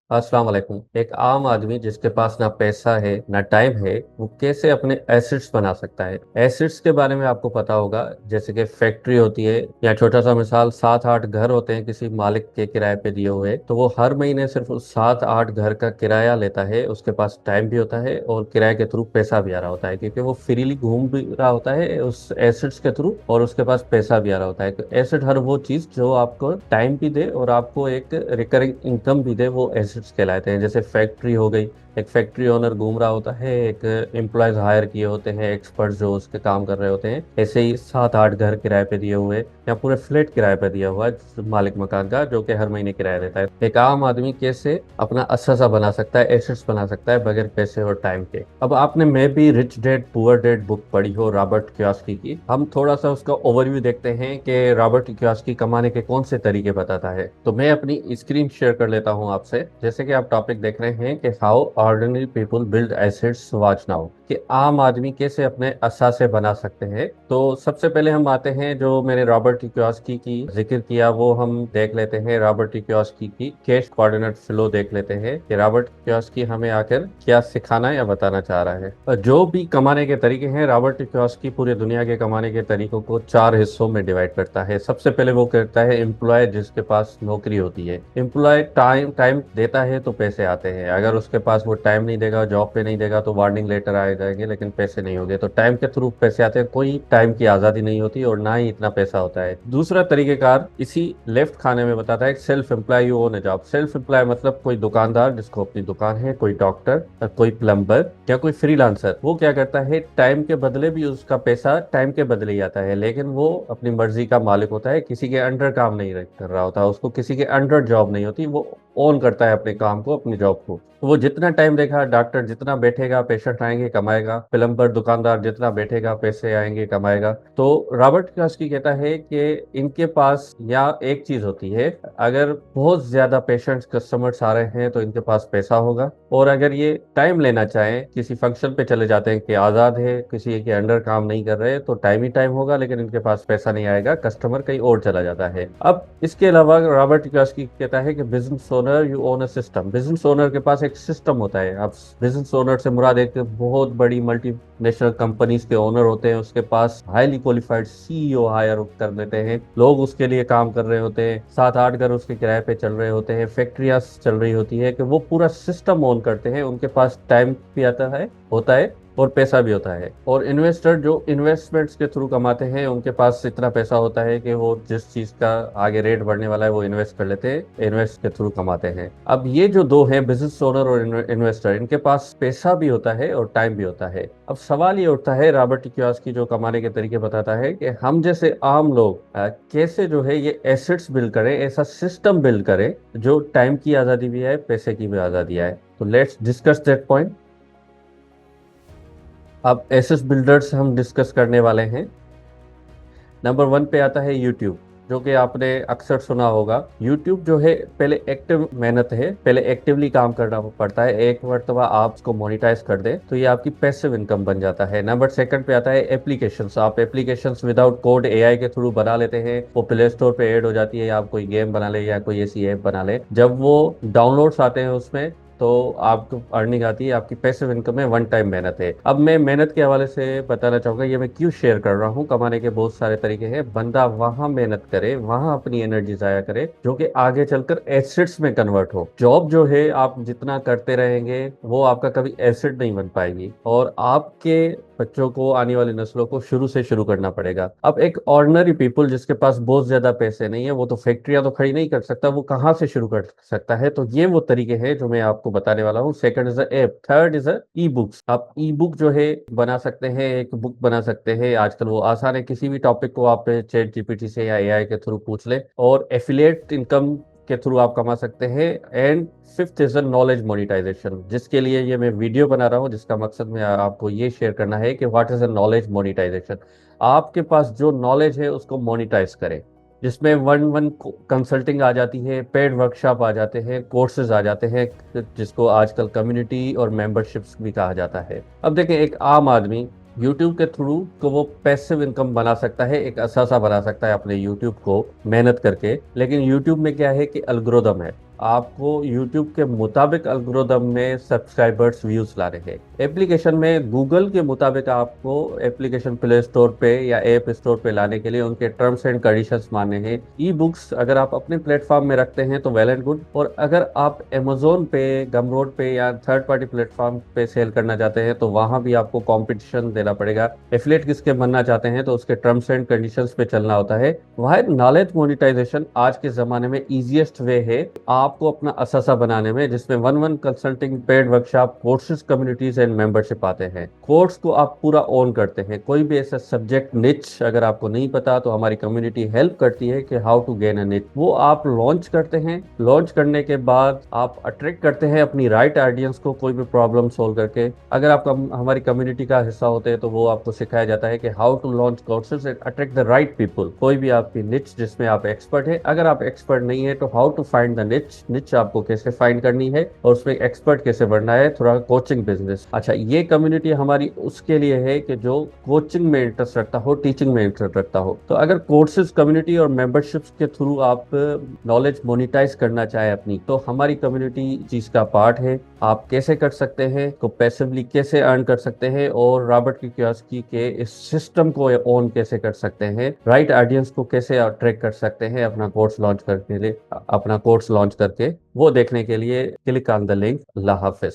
अस्सलाम वालेकुम। एक आम आदमी जिसके पास ना पैसा है ना टाइम है, वो कैसे अपने एसेट्स बना सकता है। एसेट्स के बारे में आपको पता होगा, जैसे कि फैक्ट्री होती है या छोटा सा मिसाल 7-8 घर होते हैं किसी मालिक के किराए पे दिए हुए, तो वो हर महीने सिर्फ उस 7-8 घर का किराया लेता है। उसके पास टाइम भी होता है और किराए के थ्रू पैसा भी आ रहा होता है, क्योंकि वो फ्रीली घूम भी रहा होता है उस एसेट्स के थ्रू और उसके पास पैसा भी आ रहा होता है। एसेट हर वो चीज जो आपको टाइम भी दे और आपको एक रिकरिंग इनकम भी दे, वो एसेट्स कहलाते हैं। जैसे फैक्ट्री हो गई, एक फैक्ट्री ओनर घूम रहा होता है, एक एम्प्लॉयज हायर किए होते हैं, एक्सपर्ट जो उसके काम कर रहे होते हैं। ऐसे ही 7-8 घर किराए पे दिए हुए या पूरे फ्लैट किराए पे दिया हुआ है मालिक मकान का, जो कि हर महीने किराया देता है। एक आम आदमी कैसे अपना असासा बना सकता है, एसेट्स बना सकता है बगैर पैसे और टाइम के। अब आपने may be rich dad poor dad book पढ़ी हो रॉबर्ट कियोसाकी की। हम थोड़ा सा उसका ओवरव्यू देखते हैं कि रॉबर्ट कियोसाकी कमाने के कौन से तरीके बताता है। तो मैं अपनी स्क्रीन शेयर कर लेता हूं आपसे। जैसे कि आप टॉपिक देख रहे हैं कि how ordinary people build assets, watch now, कि आम आदमी कैसे अपने असासे बना सकते हैं। तो सबसे पहले हम आते हैं, जो मैंने रॉबर्ट कियोसाकी की जिक्र किया वो हम देख लेते हैं। रॉबर्ट कियोसाकी की कैश कोऑर्डिनेट फ्लो देख लेते हैं कि रॉबर्ट कियोसाकी हमें आकर क्या सिखाना या बताना चाह रहा है। जो भी कमाने के तरीके हैं, रॉबर्ट कियोसाकी पूरे दुनिया के कमाने के तरीकों को 4 हिस्सों में डिवाइड करता है। सबसे पहले वो करता है एम्प्लॉय जिसके पास नौकरी होती है। एम्प्लॉय टाइम टाइम देता है तो पैसे आते हैं। अगर उसके पास वो टाइम नहीं देगा, जॉब पे नहीं देगा, तो वार्निंग लेटर आ जाएंगे लेकिन पैसे नहीं होंगे। तो टाइम के थ्रू पैसे आते हैं। कोई टाइम की आजादी नहीं होती और ना ही इतना पैसा होता है। दूसरा तरीकेकार इसी लेफ्ट खाने में बताता है, self employ you own a job. Self employ मतलब कोई दुकानदार जिसको अपनी दुकान है, कोई डॉक्टर, कोई प्लम्बर या कोई फ्रीलांसर। वो क्या करता है, टाइम के बदले भी उसका पैसा टाइम के बदले ही आता है, लेकिन वो अपनी मर्जी का मालिक होता है, किसी के अंडर काम नहीं कर रहा होता, उसको किसी के अंडर जॉब नहीं होती। वो ओन करता है अपने काम को, अपनी जॉब को। तो वो जितना टाइम देगा, डॉक्टर जितना बैठेगा पेशेंट आएंगे कमाएगा, प्लम्बर दुकानदार जितना बैठेगा पैसे आएंगे कमाएगा। तो रॉबर्ट कियोसाकी कहता है कि इनके पास या एक चीज होती है, अगर बहुत ज्यादा पेशेंट्स कस्टमर्स आ रहे हैं तो इनके पास पैसा होगा, और अगर ये टाइम लेना चाहें, किसी फंक्शन पे चले जाते हैं कि आजाद है, किसी के अंडर काम नहीं कर रहे, तो टाइम ही टाइम होगा लेकिन इनके पास पैसा नहीं आएगा, कस्टमर कहीं और चला जाता है। अब इसके अलावा रॉबर्ट कियोसाकी कहता है कि business owner you own a system. Business owner के पास एक सिस्टम होता है। अब बिजनेस ओनर से मुराद एक बहुत बड़ी मल्टीनेशनल कंपनीज के ओनर होते हैं, उसके पास हाईली क्वालिफाइड सीईओ हायर कर देते हैं, लोग उसके लिए काम कर रहे होते हैं, 7-8 घर उसके किराए पे चल रहे होते हैं, फैक्ट्रियां चल रही होती है, कि वो पूरा सिस्टम ओन करते हैं। उनके पास टाइम भी आता है होता है और पैसा भी होता है। और इन्वेस्टर जो इन्वेस्टमेंट्स के थ्रू कमाते हैं, उनके पास इतना पैसा होता है कि वो जिस चीज का आगे रेट बढ़ने वाला है वो इन्वेस्ट कर लेते हैं, इन्वेस्ट के थ्रू कमाते हैं। अब ये जो दो हैं, बिजनेस ओनर और इन्वेस्टर, इनके पास पैसा भी होता है और टाइम भी होता है। अब सवाल ये उठता है, रॉबर्ट कियोसाकी जो कमाने के तरीके बताता है, कि हम जैसे आम लोग कैसे जो है ये एसेट्स बिल्ड करें, ऐसा सिस्टम बिल्ड करें जो टाइम की आजादी भी है, पैसे की भी आजादी है। तो लेट्स डिस्कस दैट पॉइंट। अब एसेस बिल्डर्स हम डिस्कस करने वाले हैं। नंबर 1 पे आता है यूट्यूब, जो कि आपने अक्सर सुना होगा। यूट्यूब जो है, पहले एक्टिव मेहनत है, पहले एक्टिवली काम करना पड़ता है। एक मरतबा आप उसको मोनिटाइज कर दें तो ये आपकी पैसिव इनकम बन जाता है। नंबर 2 पे आता है एप्लीकेशंस। आप एप्लीकेशंस विदाउट कोड एआई के थ्रू बना लेते हैं, वो प्ले स्टोर पे ऐड हो जाती है। आप कोई गेम बना ले या कोई ऐसी ऐप बना ले, जब वो डाउनलोड्स आते हैं उसमें तो आपको अर्निंग आती है, आपकी पैसिव इनकम में वन टाइम मेहनत है। अब मैं मेहनत के हवाले से बताना चाहूंगा, ये मैं क्यों शेयर कर रहा हूँ। कमाने के बहुत सारे तरीके हैं, बंदा वहां मेहनत करे, वहां अपनी एनर्जी जाया करे जो कि आगे चलकर एसेट्स में कन्वर्ट हो। जॉब जो है आप जितना करते रहेंगे वो आपका कभी एसेट नहीं बन पाएगी, और आपके बच्चों को, आने वाली नस्लों को शुरू से शुरू करना पड़ेगा। अब एक ऑर्डिनरी पीपल जिसके पास बहुत ज्यादा पैसे नहीं है, वो तो फैक्ट्रियां तो खड़ी नहीं कर सकता, वो कहाँ से शुरू कर सकता है। तो ये वो तरीके हैं जो मैं आपको बताने वाला हूँ। Second is app, third is e books. आप ई बुक जो है बना सकते हैं, एक बुक बना सकते हैं। आजकल वो आसान है, किसी भी टॉपिक को आप चैट जीपीटी से या एआई के थ्रू पूछ ले, और एफिलिएट इनकम के थ्रू आप कमा सकते हैं। And fifth is knowledge monetization, जिसके लिए ये मैं वीडियो बना रहा हूँ, जिसका मकसद मैं आपको ये शेयर करना है कि what is a knowledge monetization. आपके पास जो नॉलेज है उसको मोनिटाइज करें, जिसमें वन वन कंसल्टिंग आ जाती है, पेड वर्कशॉप आ जाते हैं, कोर्सेज आ जाते हैं, जिसको आजकल कम्युनिटी और मेंबरशिप्स भी कहा जाता है। अब देखें, एक आम आदमी यूट्यूब के थ्रू को वो पैसिव इनकम बना सकता है, एक असासा बना सकता है अपने यूट्यूब को मेहनत करके। लेकिन यूट्यूब में क्या है कि एल्गोरिदम है। आपको YouTube के मुताबिक एल्गोरिदम में सब्सक्राइबर्स व्यूज ला रहे हैं। एप्लीकेशन में गूगल के मुताबिक आपको एप्लीकेशन प्ले स्टोर पे या ऐप स्टोर पे लाने के लिए उनके टर्म्स एंड कंडीशंस मानने हैं। ई बुक्स अगर आप अपने प्लेटफॉर्म में रखते हैं तो वेल एंड गुड, और अगर आप Amazon पे, गमरोड पे या थर्ड पार्टी प्लेटफॉर्म पे सेल करना चाहते हैं तो वहां भी आपको कंपटीशन देना पड़ेगा। एफिलिएट किसके बनना चाहते हैं तो उसके टर्म्स एंड कंडीशंस पे चलना होता है। वह नॉलेज मोनिटाइजेशन आज के जमाने में इजीएस्ट वे है आपको अपना असासा बनाने में, जिसमें one one consulting, paid workshop, courses, communities and membership आते हैं। कोर्स को आप पूरा ओन करते हैं। कोई भी ऐसा सब्जेक्ट निच अगर आपको नहीं पता तो हमारी कम्युनिटी हेल्प करती है कि हाउ टू गेन अ निच, वो आप लॉन्च करते हैं। लॉन्च करने के बाद आप अट्रैक्ट करते हैं अपनी राइट ऑडियंस को कोई भी प्रॉब्लम सोल्व करके। अगर आप हमारी कम्युनिटी का हिस्सा होते हैं तो वो आपको सिखाया जाता है कि how to launch courses and attract the right people. कोई भी आपकी निच जिसमें आप एक्सपर्ट है, अगर आप एक्सपर्ट नहीं है तो हाउ टू फाइंड द निच, निच आपको कैसे फाइंड करनी है और उसमें एक्सपर्ट कैसे बनना है, थोड़ा कोचिंग बिजनेस। अच्छा, ये कम्युनिटी हमारी उसके लिए है कि जो कोचिंग में इंटरेस्ट रखता हो, टीचिंग में इंटरेस्ट रखता हो। तो अगर कोर्सेज, कम्युनिटी और मेंबरशिप्स के थ्रू आप नॉलेज मोनिटाइज करना चाहे अपनी, तो हमारी कम्युनिटी चीज का पार्ट है। आप कैसे कर सकते हैं, को पैसिवली कैसे अर्न कर सकते हैं, और रॉबर्ट कियोसाकी के इस सिस्टम को ओन कैसे कर सकते हैं, राइट ऑडियंस को कैसे अट्रैक्ट कर सकते हैं अपना कोर्स लॉन्च करने के लिए, अपना कोर्स लॉन्च करके, वो देखने के लिए click on the link. Allah Hafiz.